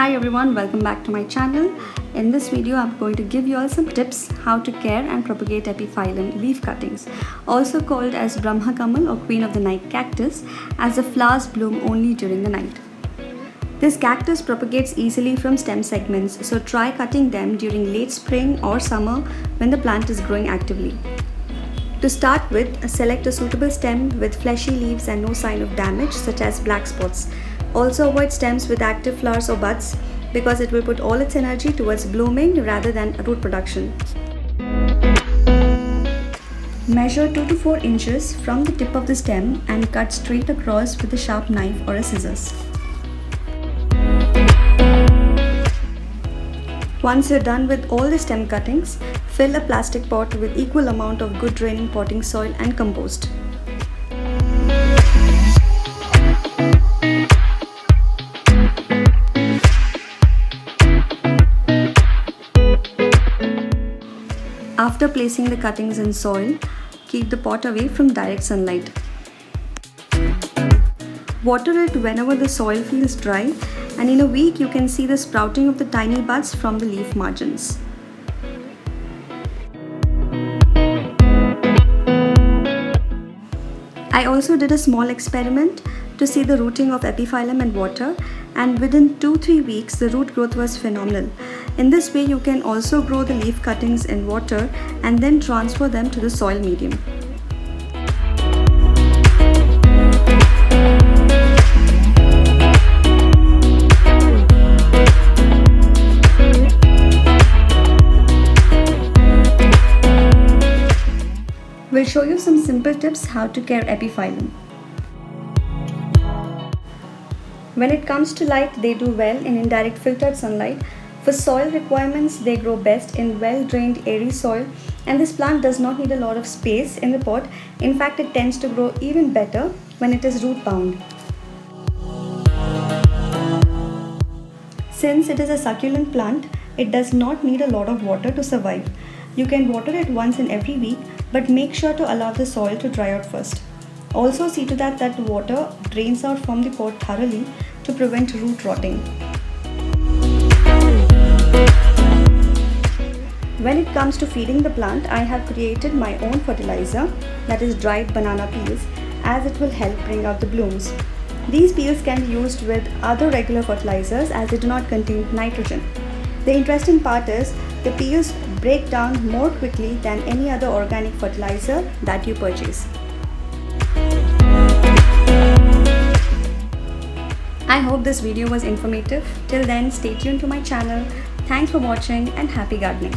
Hi everyone, welcome back to my channel. In this video, I'm going to give you all some tips how to care and propagate epiphyllum leaf cuttings, also called as Brahma Kamal or Queen of the Night cactus, as the flowers bloom only during the night. This cactus propagates easily from stem segments, so try cutting them during late spring or summer when the plant is growing actively. To start with, select a suitable stem with fleshy leaves and no sign of damage such as black spots. Also avoid stems with active flowers or buds because it will put all its energy towards blooming rather than root production. Measure 2 to 4 inches from the tip of the stem and cut straight across with a sharp knife or a scissors. Once you're done with all the stem cuttings, fill a plastic pot with equal amount of good draining potting soil and compost. After placing the cuttings in soil, keep the pot away from direct sunlight. Water it whenever the soil feels dry, and in a week you can see the sprouting of the tiny buds from the leaf margins. I also did a small experiment to see the rooting of epiphyllum in water, and within 2-3 weeks the root growth was phenomenal. In this way you can also grow the leaf cuttings in water and then transfer them to the soil medium. We'll show you some simple tips how to care epiphyllum. When it comes to light, they do well in indirect filtered sunlight. For soil requirements, they grow best in well-drained, airy soil, and this plant does not need a lot of space in the pot. In fact, it tends to grow even better when it is root-bound. Since it is a succulent plant, it does not need a lot of water to survive. You can water it once in every week, but make sure to allow the soil to dry out first. Also see to that water drains out from the pot thoroughly to prevent root rotting. When it comes to feeding the plant, I have created my own fertilizer, that is dried banana peels, as it will help bring out the blooms. These peels can be used with other regular fertilizers as they do not contain nitrogen. The interesting part is the peels break down more quickly than any other organic fertilizer that you purchase. I hope this video was informative. Till then, stay tuned to my channel. Thanks for watching and happy gardening.